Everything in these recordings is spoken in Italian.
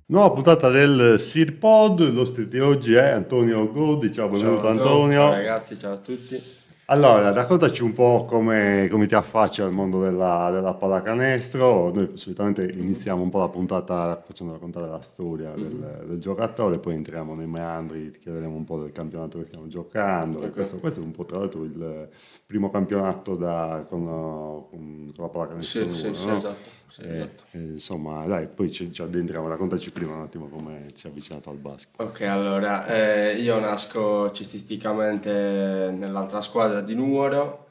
Nuova puntata del Seed Pod, l'ospite di oggi è Antonio Godi, ciao, Ciao benvenuto Antonio, ciao Antonio. ragazzi, ciao a tutti. Allora, raccontaci un po' come ti affacci al mondo della pallacanestro. Noi solitamente Mhm, iniziamo un po' la puntata facendo raccontare la storia mhm. del giocatore, poi entriamo nei meandri, ti chiederemo un po' del campionato che stiamo giocando. Che Ok. questo è un po' tra l'altro il primo campionato con la pallacanestro Sì, sì, numero, sì, no? esatto, sì, esatto. Insomma, dai, poi ci addentriamo, raccontaci prima un attimo come ti sei avvicinato al basket. Ok, allora, io nasco cestisticamente nell'altra squadra di Nuoro,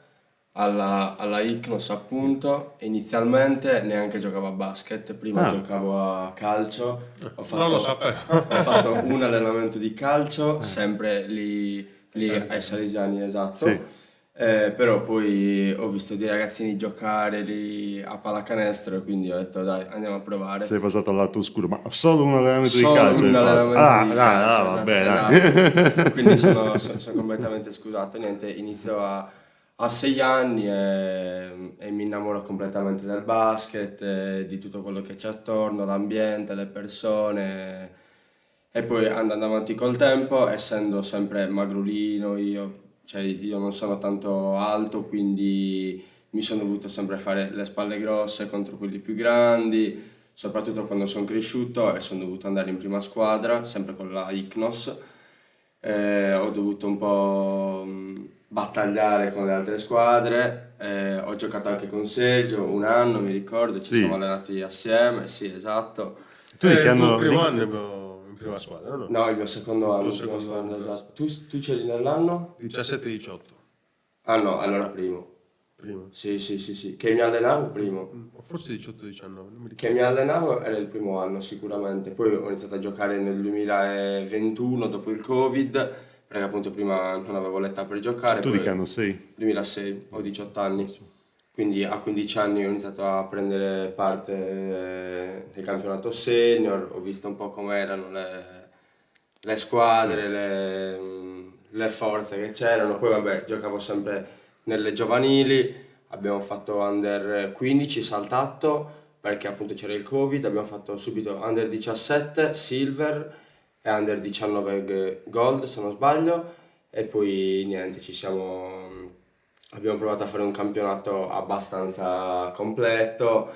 alla ICNOS Yes. appunto. Inizialmente neanche giocavo a basket, prima Ah, giocavo a calcio, ho Non lo fatto, sapevo. ho fatto un allenamento di calcio, ah, sempre lì ai Salesiano. Salesiani, sì. esatto. Però poi ho visto dei ragazzini giocare lì a pallacanestro e quindi ho detto dai, andiamo a provare. Sei passato al lato oscuro, ma solo un allenamento di Solo calcio hai un fatto? allenamento Ah, di dai, calcio, ah, esatto, vabbè, esatto. Quindi dai. sono completamente scusato. Niente, inizio a 6 anni e mi innamoro completamente del basket, di tutto quello che c'è attorno, l'ambiente, le persone. E poi andando avanti col tempo, essendo sempre magrolino, cioè io non sono tanto alto, quindi mi sono dovuto sempre fare le spalle grosse contro quelli più grandi, soprattutto quando sono cresciuto e sono dovuto andare in prima squadra, sempre con la ICNOS. Ho dovuto un po' battagliare con le altre squadre, ho giocato anche con Sergio un anno, mi ricordo, ci siamo Sì. allenati assieme, sì, esatto. Tu di che Il tuo anno... primo anno in prima squadra, no? No, il mio secondo Il tuo anno in prima secondo anno in squadra, prima esatto. squadra. Tu c'eri nell'anno? 17-18, Ah no, allora primo. prima. Sì, sì, sì, sì. Che mi allenavo primo. O forse 18-19, non mi Che ricordo. mi allenavo era il primo anno sicuramente. Poi ho iniziato a giocare nel 2021 dopo il Covid, perché appunto prima non avevo l'età per giocare, Tu di che poi anno sei? 2006, ho 18 anni. Quindi a 15 anni ho iniziato a prendere parte nel campionato senior, ho visto un po' come erano le Sì. squadre, le forze che c'erano. Poi vabbè, giocavo sempre nelle giovanili, abbiamo fatto under 15 saltato perché appunto c'era il Covid, abbiamo fatto subito under 17 silver e under 19 gold se non sbaglio e poi niente, abbiamo provato a fare un campionato abbastanza completo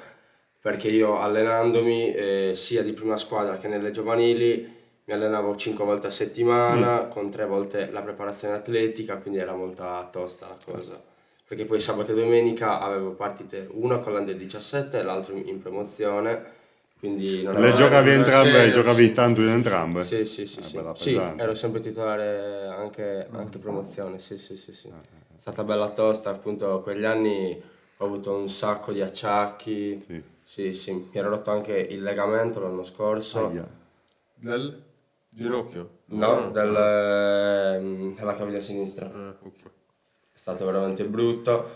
perché io allenandomi sia di prima squadra che nelle giovanili mi allenavo 5 volte a Mm. settimana con 3 volte la preparazione atletica, quindi era molto tosta la cosa. Perché poi sabato e domenica avevo partite una con l'Under 17 e l'altra in promozione, quindi non Le avevo Ah, giocavi con la entrambe, senior, giocavi sì, tanto sì, in sì, sì. entrambe? sì, sì, sì, sì. Bella Sì, ero pesante. sempre titolare anche promozione, sì, sì, sì, sì. È stata bella tosta, appunto, quegli anni ho avuto un sacco di acciacchi, Sì. sì, sì, mi ero rotto anche il legamento l'anno scorso, Aia. Del ginocchio? no, No, ah, della caviglia sinistra. ok. È stato veramente brutto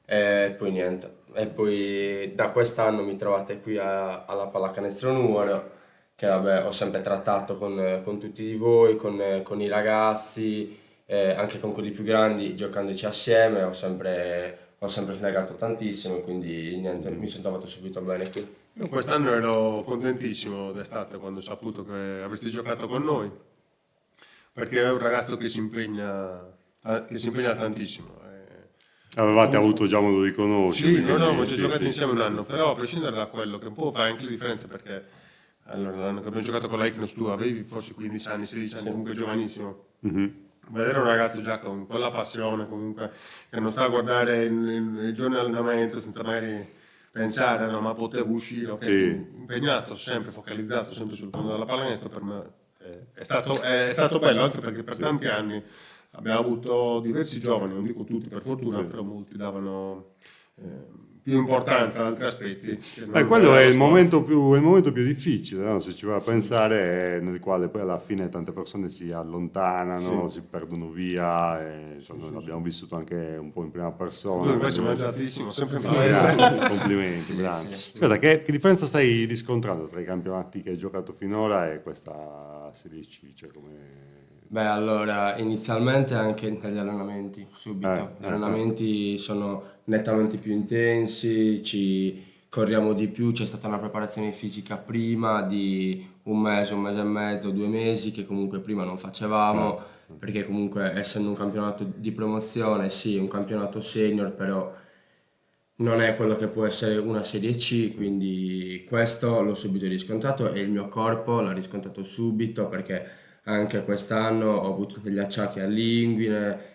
e poi niente. E poi da quest'anno mi trovate qui alla Pallacanestro Nuoro, che vabbè, ho sempre trattato con tutti di voi, con i ragazzi, anche con quelli più grandi, giocandoci assieme, ho sempre legato tantissimo, quindi niente, mi sono trovato subito bene qui. Io quest'anno ero contentissimo d'estate quando ho saputo che avresti giocato con noi, perché è un ragazzo che si impegna tantissimo. Avevate avuto Comunque, già modo di sì, conoscersi, no, no, quindi ma ci ho sì, giocato sì, insieme sì, un sì, anno, sì. però a prescindere da quello, che un po' fa anche la differenza perché allora, l'anno che abbiamo giocato con la Icnos tu avevi forse 15 anni, 16 anni, Sì, comunque giovanissimo. Mhm. Vedere un ragazzo già con quella passione comunque, che non sta a guardare il giorno di allenamento senza magari pensare, no, ma potevo uscire, ok, Sì. quindi impegnato, sempre focalizzato, sempre sul mondo della pallacanestro, per me è stato bello anche perché per Sì, tanti anni abbiamo avuto diversi giovani, non dico tutti per fortuna, sì. però molti davano più importanza ad altri aspetti che non Quello è la scuola. è il momento più difficile, no? Se ci va a pensare, nel quale poi alla fine tante persone si allontanano, sì, si perdono via, e, Sì, insomma, noi sì, sì. l'abbiamo vissuto anche un po' in prima Lui persona, invece è quando... mangiatissimo, sempre in No, palestra. grande, complimenti, sì, grande. sì. Scusa, che differenza stai riscontrando tra i campionati che hai giocato finora e questa Serie C? Cioè, come... Beh, allora, inizialmente anche negli allenamenti, subito. Gli eh. allenamenti sono nettamente più intensi, corriamo di più, c'è stata una preparazione fisica prima di un mese e mezzo, 2 mesi che comunque prima non facevamo, perché comunque essendo un campionato di promozione, sì, un campionato senior, però non è quello che può essere una Serie C, quindi questo l'ho subito riscontrato e il mio corpo l'ha riscontrato subito perché anche quest'anno ho avuto degli acciacchi all'inguine,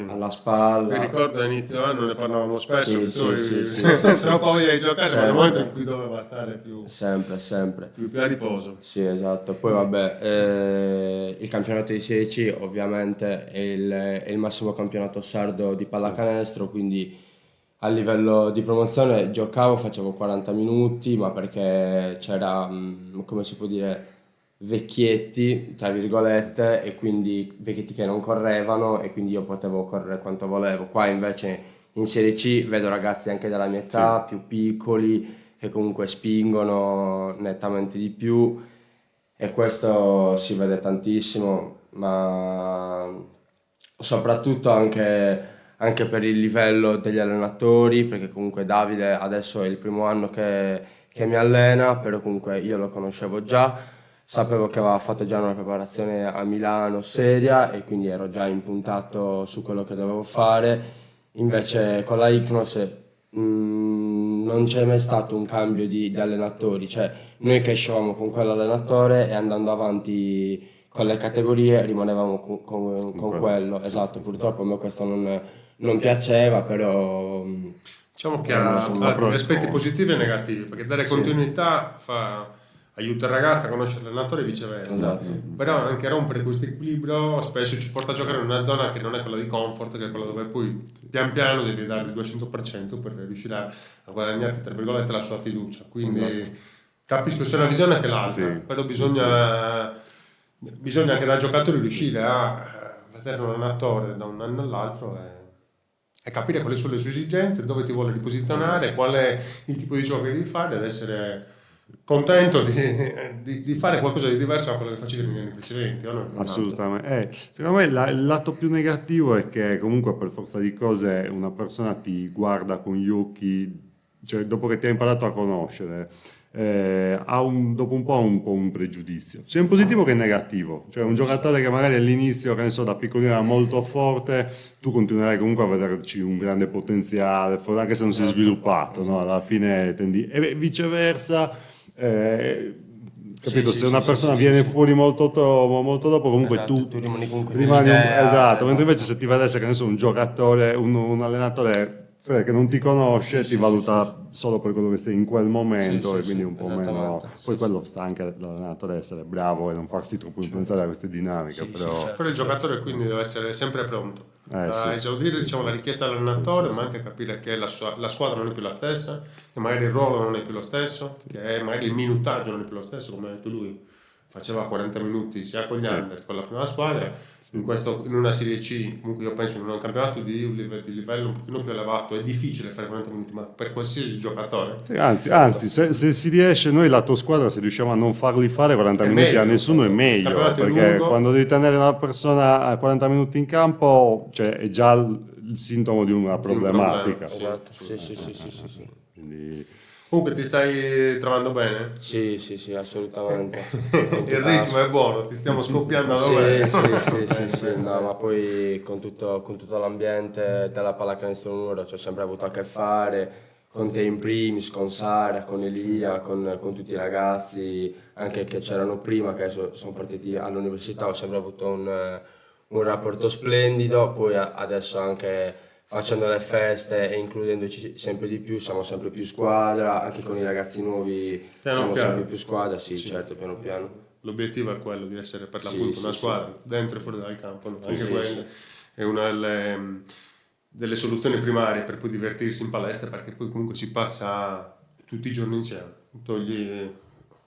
alla Mi spalla. ricordo all'inizio anno ne parlavamo spesso, che Sì, tu sì, sì, sì, sì, sì. troppo voglia di giocare, ma nel Sempre. momento in cui doveva stare più, Sempre, sempre. più a riposo. Sì, esatto. Poi vabbè, il campionato di Serie C ovviamente è il massimo campionato sardo di pallacanestro, quindi a livello di promozione giocavo, facevo 40 minuti, ma perché c'era, come si può dire, vecchietti, tra virgolette, e quindi vecchietti che non correvano e quindi io potevo correre quanto volevo. Qua invece in Serie C vedo ragazzi anche della mia età, più piccoli, che comunque spingono nettamente di più e questo si vede tantissimo, ma soprattutto anche per il livello degli allenatori, perché comunque Davide adesso è il primo anno che mi allena, però comunque io lo conoscevo già, sapevo che aveva fatto già una preparazione a Milano seria e quindi ero già impuntato su quello che dovevo fare. Invece con la Icnos non c'è mai stato un cambio di allenatori, cioè noi crescevamo con quell'allenatore e andando avanti con le categorie rimanevamo con quello, esatto, purtroppo a me questo non piaceva, però Diciamo che non ha sono- degli aspetti positivi e negativi, perché dare continuità aiuta il ragazzo a conoscere l'allenatore e viceversa. Esatto. Però anche rompere questo equilibrio spesso ci porta a giocare in una zona che non è quella di comfort, che è quella dove poi pian piano devi dare il 200% per riuscire a guadagnarti, tra virgolette, la sua fiducia. Quindi capisco sia una visione che l'altra, però bisogna anche da giocatore riuscire a vedere un allenatore da un anno all'altro e capire quali sono le sue esigenze, dove ti vuole riposizionare, qual è il tipo di gioco che devi fare ed essere contento di fare qualcosa di diverso da quello che facevi negli anni precedenti, o no? Assolutamente. Secondo me il lato più negativo è che comunque per forza di cose una persona ti guarda con gli occhi, cioè dopo che ti ha imparato a conoscere, dopo un po' un pregiudizio, sia in positivo che in negativo. Cioè un giocatore che magari all'inizio, che ne so, da piccolino era molto forte, tu continuerai comunque a vederci un grande potenziale, anche se non sei sviluppato, no? Alla fine tendi... E viceversa... capito? Se una persona viene fuori molto dopo, comunque Esatto, tu rimani comunque rimani nell'idea, esatto, mentre invece se ti vedesse che ne so, un giocatore, un allenatore che non ti conosce, ti valuta solo per quello che sei in quel momento Sì, e quindi sì, un po' meno. esattamente. Poi quello sta anche all'allenatore essere bravo e non farsi troppo influenzare da queste dinamiche, però certo. Però il giocatore quindi deve essere sempre pronto a sì. esaudire, diciamo, la richiesta dell'allenatore, ma anche capire che la squadra non è più la stessa, che magari il ruolo non è più lo stesso, che magari il minutaggio non è più lo stesso, come ha detto lui. Faceva 40 minuti sia con gli under, con la prima squadra, in una Serie C, comunque io penso in un campionato di livello un pochino più elevato, è difficile fare 40 minuti, ma per qualsiasi giocatore. Sì, anzi se si riesce, noi la tua squadra, se riusciamo a non farli fare 40 È minuti meglio, a nessuno è meglio, campionato è perché lungo. quando devi tenere una persona a 40 minuti in campo, cioè, è già il sintomo di una problematica. problema, Esatto, sì. Quindi, Comunque ti stai trovando bene? Sì, assolutamente. Il ritmo è buono, ti stiamo scoppiando da bene. Sì, no, ma poi con tutto l'ambiente della pallacanestro Nuoro ci ho sempre avuto a che fare, con te in primis, con Sara, con Elia, con tutti i ragazzi, anche che c'erano prima, che sono partiti all'università, ho sempre avuto un rapporto splendido, poi adesso anche facendo le feste e includendoci sempre di più, siamo sempre più squadra, anche con i ragazzi nuovi Piano siamo piano. sempre più squadra, sì, certo, piano piano. L'obiettivo è quello di essere per Sì, l'appunto sì, una sì. squadra, dentro e fuori dal campo. No? Anche sì, quella sì. è una delle soluzioni primarie per poi divertirsi in palestra, perché poi comunque si passa tutti i giorni insieme. Togli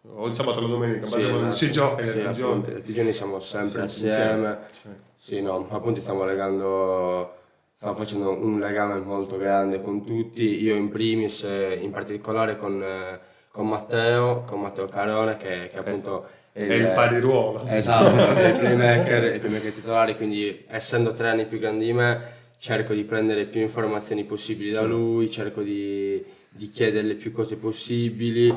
o il sabato o la domenica, in base a quando si gioca, Sì, tutti i appunto, giorni. tutti i giorni siamo sempre Sì, assieme. insieme. Sì, no, appunto stiamo facendo un legame molto grande con tutti, io in primis, in particolare con Matteo Carone, che appunto È il pari ruolo. Esatto, è il playmaker titolare, quindi essendo 3 anni più grande di me, cerco di prendere più informazioni possibili da lui, cerco di di chiederle più cose possibili,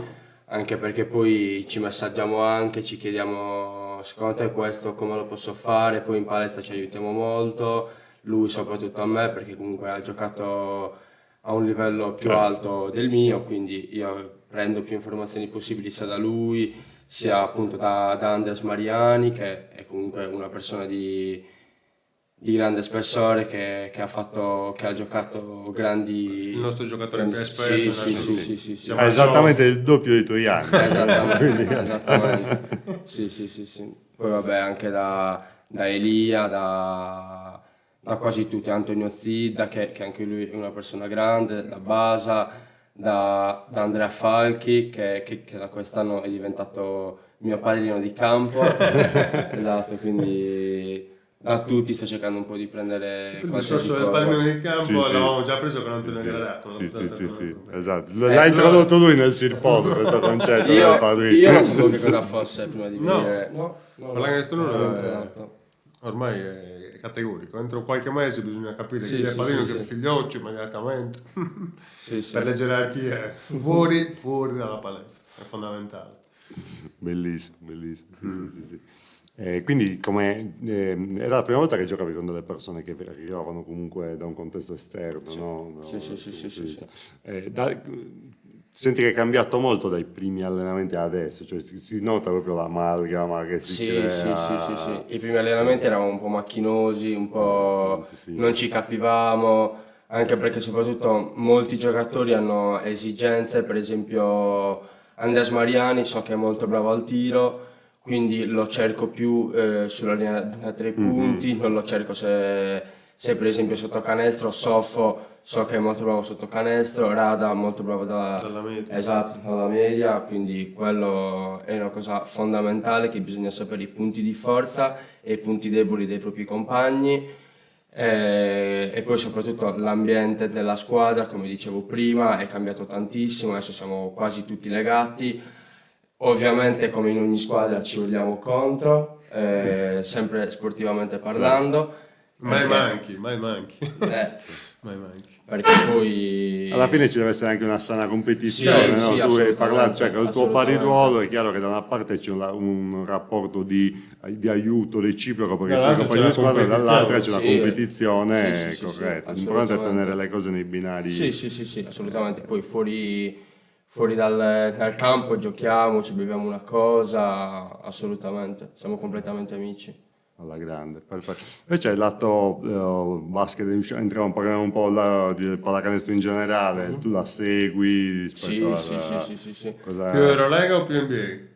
anche perché poi ci messaggiamo anche, ci chiediamo secondo te questo come lo posso fare, poi in palestra ci aiutiamo molto, lui soprattutto a me perché comunque ha giocato a un livello più alto del mio, quindi io prendo più informazioni possibili sia da lui, sia appunto da Andres Mariani, che è comunque una persona di grande spessore che ha giocato grandi... Il nostro giocatore più grandi- esperto. sì. Siamo Ha esattamente il doppio dei tuoi anni. Esattamente. Sì. Poi vabbè anche da Elia, da quasi tutti, Antonio Zidda che anche lui è una persona grande, da Basa, da Andrea Falchi che da quest'anno è diventato mio padrino di campo. Esatto, quindi da tutti sto cercando un po' di prendere Il qualsiasi discorso del cosa. padrino di campo Sì, sì. l'avevamo già preso con Antonio Gradato. Sì, esatto. L'ha introdotto lui nel Sirpod questo concetto del Io padrino. non sapevo che cosa fosse prima di No. venire. Pallacanestro non è- esatto. Ormai è categorico, entro qualche mese bisogna capire Sì, chi è sì, il padrino, sì, chi è il sì. figlioccio immediatamente. Sì. Per le gerarchie fuori dalla palestra, è fondamentale. Bellissimo. Sì. Quindi era la prima volta che giocavi con delle persone che arrivavano comunque da un contesto esterno, no? Sì. Senti che è cambiato molto dai primi allenamenti ad adesso, cioè si nota proprio l'amalgama che si crea. Sì. I primi allenamenti eravamo un po' macchinosi, un po' Sì. non ci capivamo, anche perché soprattutto molti giocatori hanno esigenze, per esempio Andres Mariani so che è molto bravo al tiro, quindi lo cerco più sulla linea da tre punti, non lo cerco se per esempio sotto canestro, Soffo so che è molto bravo sotto canestro, Rada molto bravo Dalla media. esatto, dalla media, quindi quello è una cosa fondamentale che bisogna sapere i punti di forza e i punti deboli dei propri compagni e poi soprattutto l'ambiente della squadra, come dicevo prima, è cambiato tantissimo, adesso siamo quasi tutti legati. Ovviamente come in ogni squadra ci vogliamo contro, sempre sportivamente parlando. Mai perché- manchi. eh, Mai manchi. perché poi... Alla fine ci deve essere anche una sana competizione, Sì, no? sì, Tu hai parlato, assolutamente, cioè col tuo pari assolutamente. ruolo è chiaro che da una parte c'è un rapporto di aiuto reciproco perché sei Dall'altra compagno di c'è la squadra, dall'altra c'è la competizione. competizione Sì, corretta. sì, L'importante è assolutamente. tenere le cose nei binari. Sì, assolutamente. Poi fuori dal campo giochiamo, ci beviamo una cosa, assolutamente. Siamo completamente amici. Alla grande, perfetto. Invece il lato basket, entriamo a parlare un po' del pallacanestro in generale, tu la segui rispetto Sì. cosa... Più Eurolega o più NBA?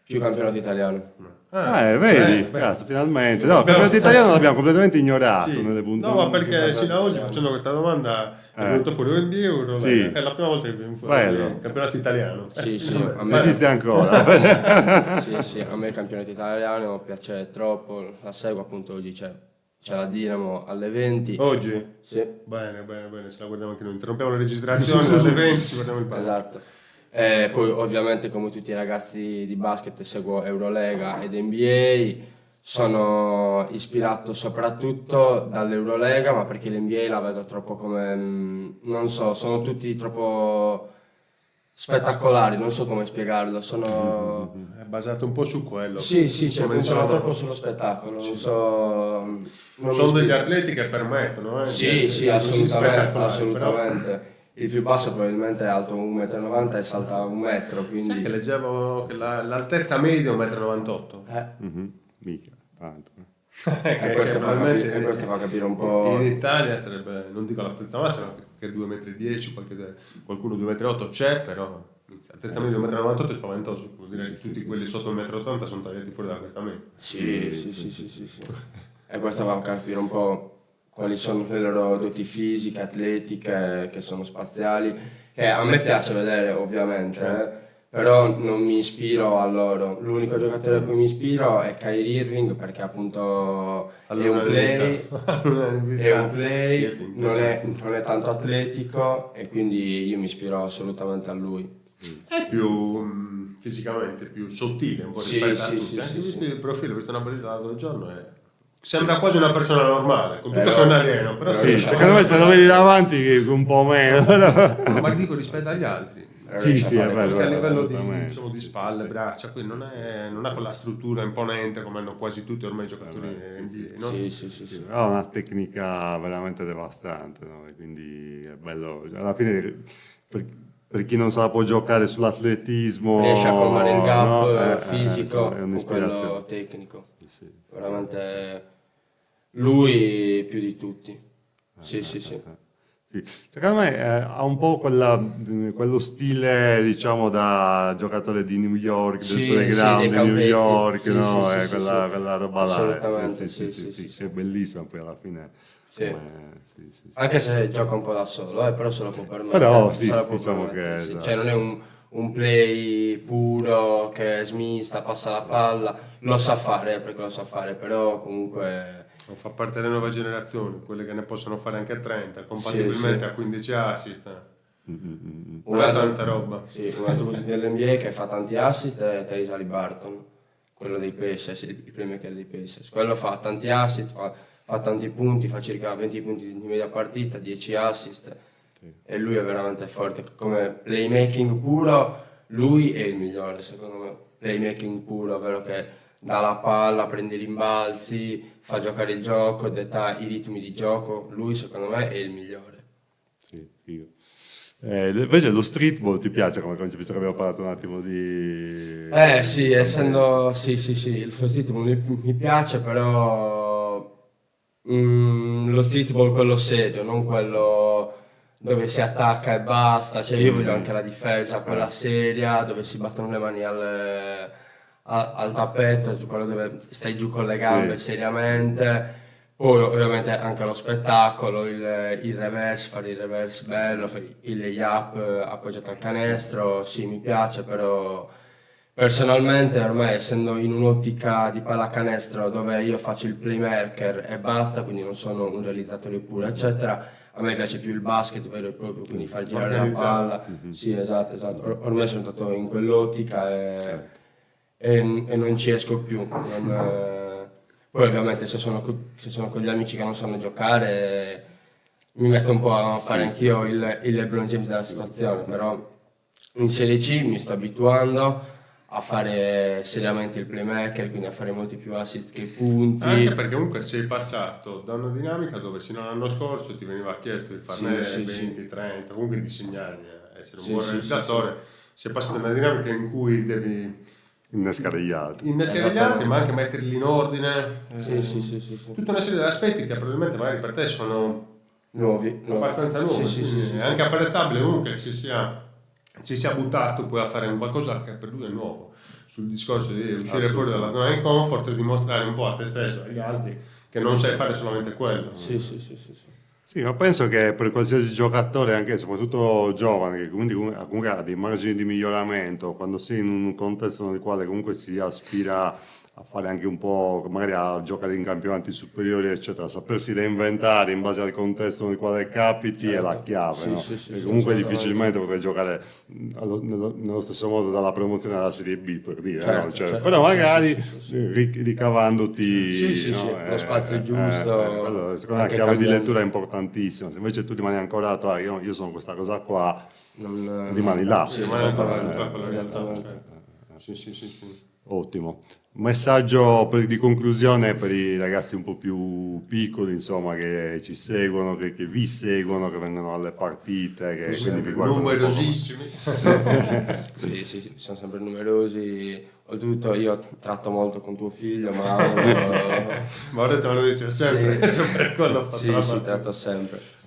Più campionato italiano. vedi, beh. cazzo, finalmente. No, il campionato italiano l'abbiamo completamente ignorato Sì. nelle puntate. No, ma perché sino ad oggi facendo questa domanda è venuto fuori o NBA o Eurolega. Sì. È la prima volta che viene fuori Bello. il campionato italiano. Sì, vabbè. a me, Esiste ancora. sì, a me il campionato italiano piace troppo, la seguo appunto oggi c'è la Dinamo alle 20. Oggi? Sì. Bene, ce la guardiamo anche noi. Interrompiamo le registrazioni alle 20, ci guardiamo il basket. Esatto. Poi ovviamente come tutti i ragazzi di basket seguo Eurolega ed NBA, sono ispirato soprattutto dall'Eurolega, ma perché l'NBA la vedo troppo come, non so, sono tutti troppo spettacolari, non so come spiegarlo, sono... È basato un po' su quello. Sì, cioè, Come puntano dicevamo. troppo sullo spettacolo, non so... non Sono mi degli spiego. atleti che permettono, Sì, di essere così spettacolari, però- assolutamente. Il più basso probabilmente è alto 1,90 m e salta 1 metro, Sai quindi... che leggevo che l'altezza media è 1,98 m? Mica, tanto. E questo fa capire un po'... In Italia sarebbe, non dico l'altezza massima, perché 2,10 m, qualcuno 2,8 m c'è, però l'altezza media 1,98 m è spaventoso, vuol dire che tutti quelli sotto 1,80 m sono tagliati fuori da questa media. Sì. E questo fa capire un po' quali sono le loro doti fisiche, atletiche, che sono spaziali, che a me piace vedere ovviamente, però non mi ispiro a loro. L'unico giocatore a cui mi ispiro è Kyrie Irving perché appunto è un play, non è tanto atletico e quindi io mi ispiro assolutamente a lui. È più fisicamente più sottile un po' Sì, rispetto a sì, tutti. sì, Anche sì, visto il profilo, ho visto una partita l'altro giorno e sembra quasi una persona normale, con tutto che è un alieno, però Sì, secondo me se lo vedi davanti un po' meno. ma dico rispetto agli altri. Sì, è vero, Perché a livello assolutamente. diciamo, di spalle, braccia, quindi non ha quella struttura imponente come hanno quasi tutti ormai i giocatori NBA, no? Sì. Ha una tecnica veramente devastante, no? E quindi è bello, alla fine per chi non sa può giocare sull'atletismo, Riesce a colmare il gap no? fisico Insomma, è con un'ispirazione. quello tecnico. Sì. Veramente lui più di tutti. Sì. Sì. Secondo me ha un po' quello stile, diciamo, da giocatore di New York, Sì, del playground dei di New campetti. York, Sì, no? sì, Quella roba là. Assolutamente, Sì, sì. che è bellissima poi alla fine. Sì. Sì. Anche se gioca un po' da solo, però se lo può permettere. Però sì, se lo può diciamo permettere, che sì. esatto. Cioè non è un play puro che smista, passa la palla, lo sa fare perché lo sa fare, però comunque Fa parte delle nuove generazioni, quelle che ne possono fare anche a 30, compatibilmente a 15 assist. un è altro, tanta roba. sì, un altro così dell'NBA che fa tanti assist è Tyrese Haliburton, quello dei Pacers, il playmaker dei Pacers. Quello fa tanti assist, fa tanti punti, fa circa 20 punti di media partita, 10 assist. E lui è veramente forte. Come playmaking puro, lui è il migliore secondo me. Playmaking puro, ovvero che dà la palla, prende i rimbalzi, fa giocare il gioco, detta i ritmi di gioco. Lui secondo me è il migliore. Sì, figo. Invece lo streetball ti piace come concetto, visto che abbiamo parlato un attimo di... Sì, essendo... Sì, lo streetball mi piace, però... lo streetball quello serio, non quello dove si attacca e basta. Cioè io voglio anche la difesa, quella seria, dove si battono le mani al tappeto, quello dove stai giù con le gambe Sì. seriamente. Poi ovviamente anche lo spettacolo, il reverse, fare il reverse bello, il layup appoggiato al canestro, sì mi piace, però personalmente ormai essendo in un'ottica di pallacanestro dove io faccio il playmaker e basta, quindi non sono un realizzatore puro eccetera, a me piace più il basket vero e proprio, quindi far girare la palla, sì esatto, ormai sono entrato in quell'ottica e non ci esco più. Poi ovviamente se sono con gli amici che non sanno giocare mi metto un po' a fare anch'io il LeBron James della situazione, però in Serie C mi sto abituando a fare seriamente il playmaker, quindi a fare molti più assist che punti. Anche perché comunque sei passato da una dinamica dove fino all'anno scorso ti veniva chiesto di farne 20, 30, comunque di segnare, essere un buon realizzatore. Sei passato da una dinamica in cui devi innescare gli altri. Innescare gli altri, ma anche metterli in ordine. Sì. Tutta una serie di aspetti che probabilmente magari per te sono nuovi. abbastanza nuovi. Sì. È anche apprezzabile comunque che si sia buttato poi a fare un qualcosa che per lui è nuovo. Sul discorso di uscire fuori dalla zona di comfort e dimostrare un po' a te stesso e agli altri che non sai fare solamente quello. Sì. Sì, ma penso che per qualsiasi giocatore, anche soprattutto giovane, che comunque ha dei margini di miglioramento, quando sei in un contesto nel quale comunque si aspira a fare anche un po', magari a giocare in campionati superiori, eccetera, sapersi reinventare in base al contesto nel quale capiti è la chiave, no? E comunque difficilmente potrai giocare nello stesso modo dalla promozione alla Serie B, per dire, no? Cioè, però magari ricavandoti no? Lo spazio giusto. Quello, secondo me la chiave di lettura è importantissima. Se invece tu rimani ancorato io sono questa cosa qua, rimani là. Sì, rimani ancorato a quella realtà. Sì. Ottimo. Un messaggio di conclusione per i ragazzi un po' più piccoli, insomma, che ci seguono, che vi seguono, che vengono alle partite, che quindi vi guardano. Numerosissimi. Sì, sono sempre numerosi. Oltretutto io tratto molto con tuo figlio, ma ho detto me lo dice sempre, sempre quello fatto. Sì, tratto sempre.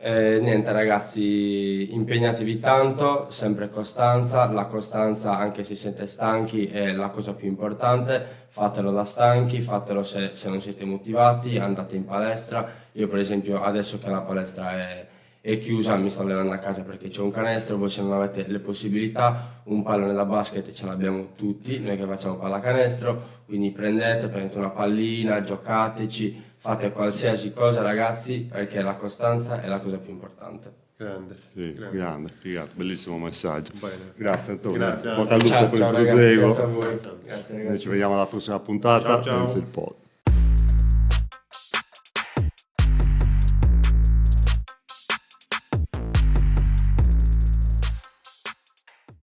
Niente ragazzi, impegnatevi tanto, sempre costanza, la costanza anche se siete stanchi è la cosa più importante, fatelo da stanchi, fatelo se non siete motivati, andate in palestra, io per esempio adesso che la palestra è chiusa mi sto allenando a casa perché c'è un canestro, voi se non avete le possibilità, un pallone da basket ce l'abbiamo tutti, noi che facciamo pallacanestro, quindi prendete una pallina, giocateci, fate qualsiasi cosa ragazzi perché la costanza è la cosa più importante. Grande. Grande, bellissimo messaggio. Bene. Grazie Antonio. Grazie. Bocca al lupo per il ragazzi, proseguo. grazie a voi. Grazie ragazzi. Noi ci vediamo alla prossima puntata. Ciao. Pensa il pod.